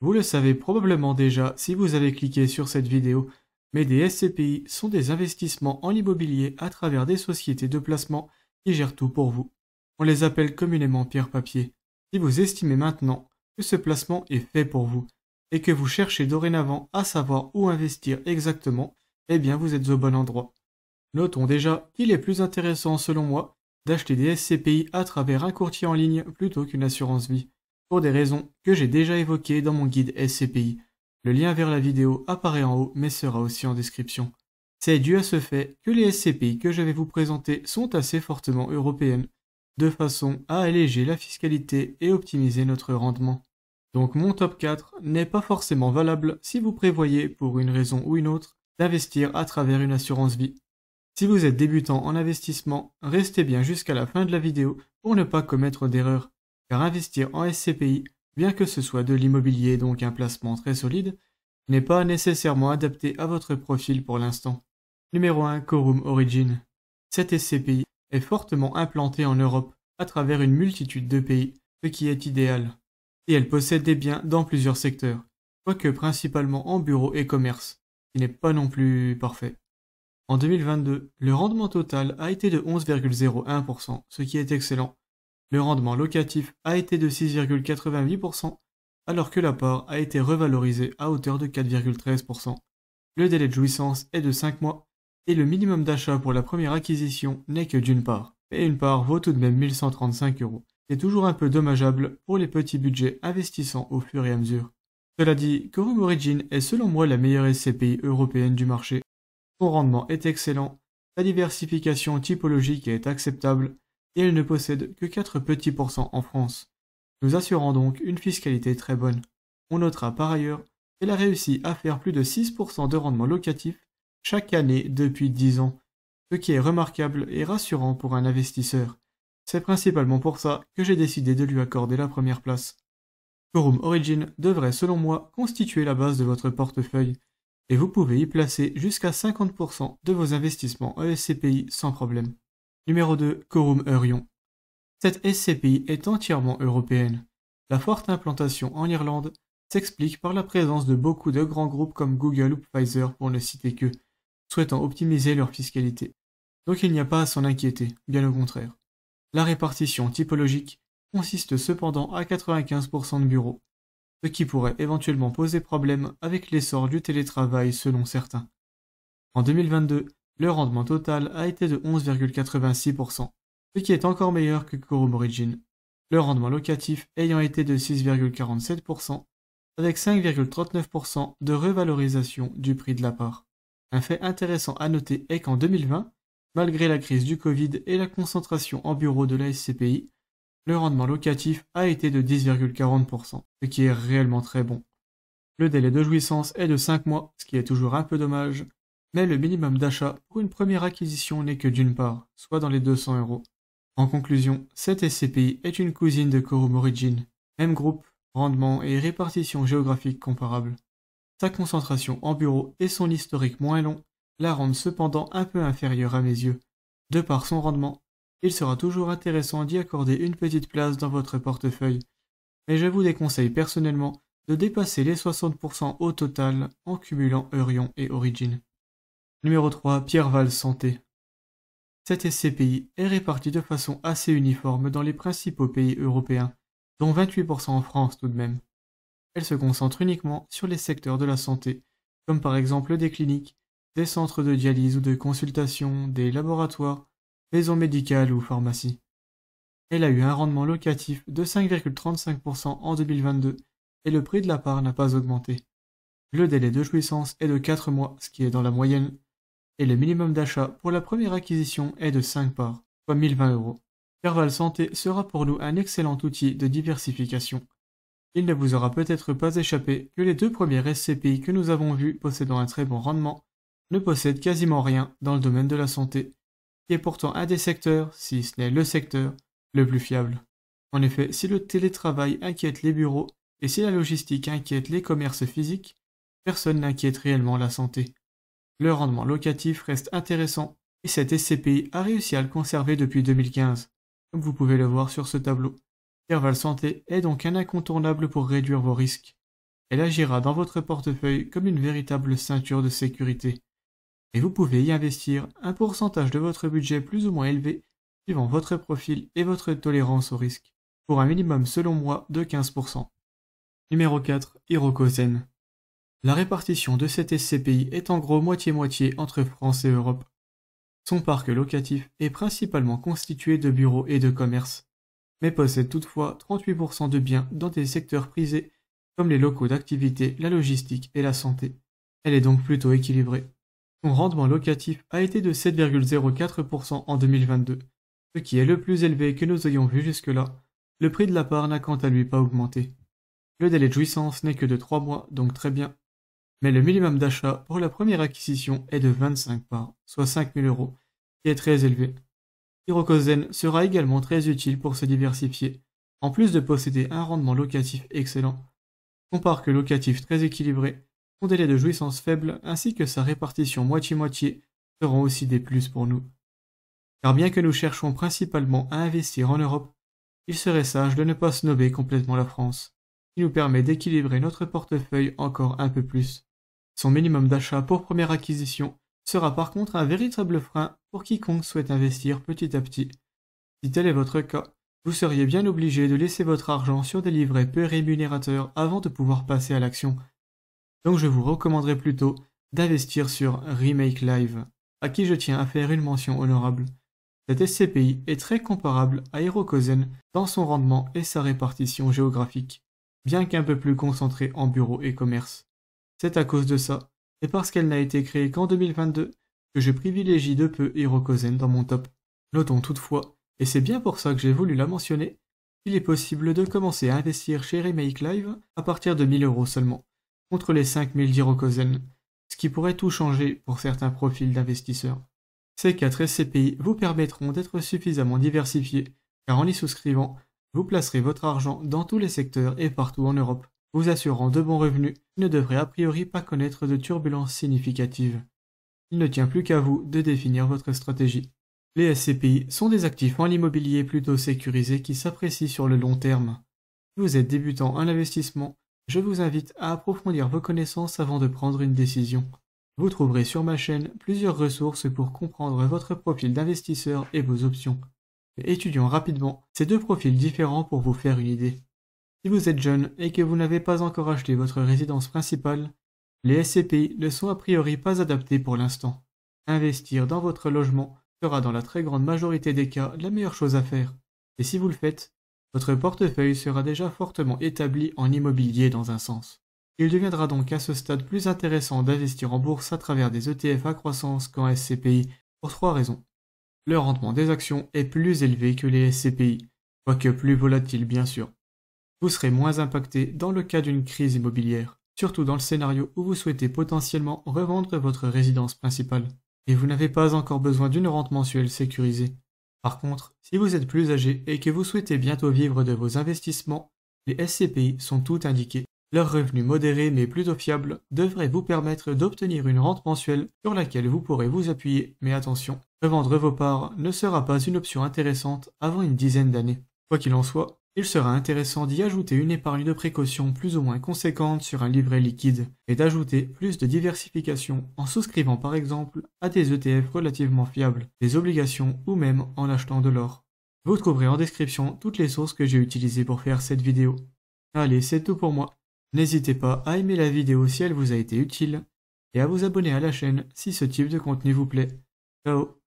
Vous le savez probablement déjà si vous avez cliqué sur cette vidéo, mais des SCPI sont des investissements en immobilier à travers des sociétés de placement qui gèrent tout pour vous. On les appelle communément pierre-papier. Si vous estimez maintenant que ce placement est fait pour vous et que vous cherchez dorénavant à savoir où investir exactement, eh bien vous êtes au bon endroit. Notons déjà qu'il est plus intéressant selon moi d'acheter des SCPI à travers un courtier en ligne plutôt qu'une assurance vie, pour des raisons que j'ai déjà évoquées dans mon guide SCPI. Le lien vers la vidéo apparaît en haut mais sera aussi en description. C'est dû à ce fait que les SCPI que je vais vous présenter sont assez fortement européennes, de façon à alléger la fiscalité et optimiser notre rendement. Donc mon top 4 n'est pas forcément valable si vous prévoyez, pour une raison ou une autre, d'investir à travers une assurance vie. Si vous êtes débutant en investissement, restez bien jusqu'à la fin de la vidéo pour ne pas commettre d'erreurs, car investir en SCPI, bien que ce soit de l'immobilier donc un placement très solide, n'est pas nécessairement adapté à votre profil pour l'instant. Numéro 1. Quorum Origin. Cette SCPI est fortement implantée en Europe à travers une multitude de pays, ce qui est idéal. Et elle possède des biens dans plusieurs secteurs, quoique principalement en bureau et commerce, ce qui n'est pas non plus parfait. En 2022, le rendement total a été de 11,01%, ce qui est excellent. Le rendement locatif a été de 6,88%, alors que la part a été revalorisée à hauteur de 4,13%. Le délai de jouissance est de 5 mois, et le minimum d'achat pour la première acquisition n'est que d'une part. Et une part vaut tout de même 1135 €. C'est toujours un peu dommageable pour les petits budgets investissant au fur et à mesure. Cela dit, Quorum Origin est selon moi la meilleure SCPI européenne du marché. Son rendement est excellent, sa diversification typologique est acceptable, et elle ne possède que 4 petits pourcents en France, nous assurant donc une fiscalité très bonne. On notera par ailleurs qu'elle a réussi à faire plus de 6% de rendement locatif chaque année depuis 10 ans, ce qui est remarquable et rassurant pour un investisseur. C'est principalement pour ça que j'ai décidé de lui accorder la première place. Quorum Origin devrait selon moi constituer la base de votre portefeuille, et vous pouvez y placer jusqu'à 50% de vos investissements en SCPI sans problème. Numéro 2. Quorum Eurion. Cette SCPI est entièrement européenne. La forte implantation en Irlande s'explique par la présence de beaucoup de grands groupes comme Google ou Pfizer pour ne citer que, souhaitant optimiser leur fiscalité. Donc il n'y a pas à s'en inquiéter, bien au contraire. La répartition typologique consiste cependant à 95% de bureaux, ce qui pourrait éventuellement poser problème avec l'essor du télétravail selon certains. En 2022, le rendement total a été de 11,86%, ce qui est encore meilleur que Quorum Origin, le rendement locatif ayant été de 6,47%, avec 5,39% de revalorisation du prix de la part. Un fait intéressant à noter est qu'en 2020, malgré la crise du Covid et la concentration en bureaux de la SCPI, le rendement locatif a été de 10,40%, ce qui est réellement très bon. Le délai de jouissance est de 5 mois, ce qui est toujours un peu dommage, mais le minimum d'achat pour une première acquisition n'est que d'une part, soit dans les 200 €. En conclusion, cette SCPI est une cousine de Quorum Origin, même groupe, rendement et répartition géographique comparable. Sa concentration en bureau et son historique moins long la rendent cependant un peu inférieure à mes yeux. De par son rendement, il sera toujours intéressant d'y accorder une petite place dans votre portefeuille, mais je vous déconseille personnellement de dépasser les 60% au total en cumulant Eurion et Origin. Numéro 3. Pierreval Santé. Cette SCPI est répartie de façon assez uniforme dans les principaux pays européens, dont 28% en France tout de même. Elle se concentre uniquement sur les secteurs de la santé, comme par exemple des cliniques, des centres de dialyse ou de consultation, des laboratoires, maisons médicales ou pharmacies. Elle a eu un rendement locatif de 5,35% en 2022 et le prix de la part n'a pas augmenté. Le délai de jouissance est de 4 mois, ce qui est dans la moyenne, et le minimum d'achat pour la première acquisition est de 5 parts, soit 1020 €. Pierreval Santé sera pour nous un excellent outil de diversification. Il ne vous aura peut-être pas échappé que les 2 premières SCPI que nous avons vues possédant un très bon rendement ne possèdent quasiment rien dans le domaine de la santé, qui est pourtant un des secteurs, si ce n'est le secteur, le plus fiable. En effet, si le télétravail inquiète les bureaux et si la logistique inquiète les commerces physiques, personne n'inquiète réellement la santé. Le rendement locatif reste intéressant et cette SCPI a réussi à le conserver depuis 2015, comme vous pouvez le voir sur ce tableau. Pierreval Santé est donc un incontournable pour réduire vos risques. elle agira dans votre portefeuille comme une véritable ceinture de sécurité. Et vous pouvez y investir un pourcentage de votre budget plus ou moins élevé, suivant votre profil et votre tolérance au risque, pour un minimum selon moi de 15%. Numéro 4. Hirokozen. La répartition de cette SCPI est en gros moitié-moitié entre France et Europe. Son parc locatif est principalement constitué de bureaux et de commerces, mais possède toutefois 38% de biens dans des secteurs prisés comme les locaux d'activité, la logistique et la santé. Elle est donc plutôt équilibrée. Son rendement locatif a été de 7,04% en 2022, ce qui est le plus élevé que nous ayons vu jusque-là. Le prix de la part n'a quant à lui pas augmenté. Le délai de jouissance n'est que de 3 mois, donc très bien. Mais le minimum d'achat pour la première acquisition est de 25 parts, soit 5 000 €, qui est très élevé. Hirokozen sera également très utile pour se diversifier, en plus de posséder un rendement locatif excellent. Son parc locatif très équilibré, son délai de jouissance faible ainsi que sa répartition moitié-moitié seront aussi des plus pour nous. Car bien que nous cherchons principalement à investir en Europe, il serait sage de ne pas snober complètement la France, qui nous permet d'équilibrer notre portefeuille encore un peu plus. Son minimum d'achat pour première acquisition sera par contre un véritable frein pour quiconque souhaite investir petit à petit. Si tel est votre cas, vous seriez bien obligé de laisser votre argent sur des livrets peu rémunérateurs avant de pouvoir passer à l'action. Donc je vous recommanderais plutôt d'investir sur Remake Live, à qui je tiens à faire une mention honorable. Cette SCPI est très comparable à Hirokozen dans son rendement et sa répartition géographique, bien qu'un peu plus concentrée en bureaux et commerces. C'est à cause de ça, et parce qu'elle n'a été créée qu'en 2022, que je privilégie de peu Hirokozen dans mon top. Notons toutefois, et c'est bien pour ça que j'ai voulu la mentionner, qu'il est possible de commencer à investir chez Remake Live à partir de 1000 € seulement, contre les 5000 d'Hirokozen, ce qui pourrait tout changer pour certains profils d'investisseurs. Ces 4 SCPI vous permettront d'être suffisamment diversifiés, car en y souscrivant, vous placerez votre argent dans tous les secteurs et partout en Europe, vous assurant de bons revenus qui ne devraient a priori pas connaître de turbulences significatives. Il ne tient plus qu'à vous de définir votre stratégie. Les SCPI sont des actifs en immobilier plutôt sécurisés qui s'apprécient sur le long terme. Si vous êtes débutant en investissement, je vous invite à approfondir vos connaissances avant de prendre une décision. Vous trouverez sur ma chaîne plusieurs ressources pour comprendre votre profil d'investisseur et vos options. Étudions rapidement ces deux profils différents pour vous faire une idée. Si vous êtes jeune et que vous n'avez pas encore acheté votre résidence principale, les SCPI ne sont a priori pas adaptés pour l'instant. Investir dans votre logement sera dans la très grande majorité des cas la meilleure chose à faire. Et si vous le faites, votre portefeuille sera déjà fortement établi en immobilier dans un sens. Il deviendra donc à ce stade plus intéressant d'investir en bourse à travers des ETF à croissance qu'en SCPI pour 3 raisons. Le rendement des actions est plus élevé que les SCPI, quoique plus volatile bien sûr. Vous serez moins impacté dans le cas d'une crise immobilière, surtout dans le scénario où vous souhaitez potentiellement revendre votre résidence principale, et vous n'avez pas encore besoin d'une rente mensuelle sécurisée. Par contre, si vous êtes plus âgé et que vous souhaitez bientôt vivre de vos investissements, les SCPI sont tout indiqués. Leurs revenus modérés mais plutôt fiables devraient vous permettre d'obtenir une rente mensuelle sur laquelle vous pourrez vous appuyer, mais attention, revendre vos parts ne sera pas une option intéressante avant une dizaine d'années. Quoi qu'il en soit, il sera intéressant d'y ajouter une épargne de précaution plus ou moins conséquente sur un livret liquide et d'ajouter plus de diversification en souscrivant par exemple à des ETF relativement fiables, des obligations ou même en achetant de l'or. Vous trouverez en description toutes les sources que j'ai utilisées pour faire cette vidéo. Allez, c'est tout pour moi. N'hésitez pas à aimer la vidéo si elle vous a été utile et à vous abonner à la chaîne si ce type de contenu vous plaît. Ciao!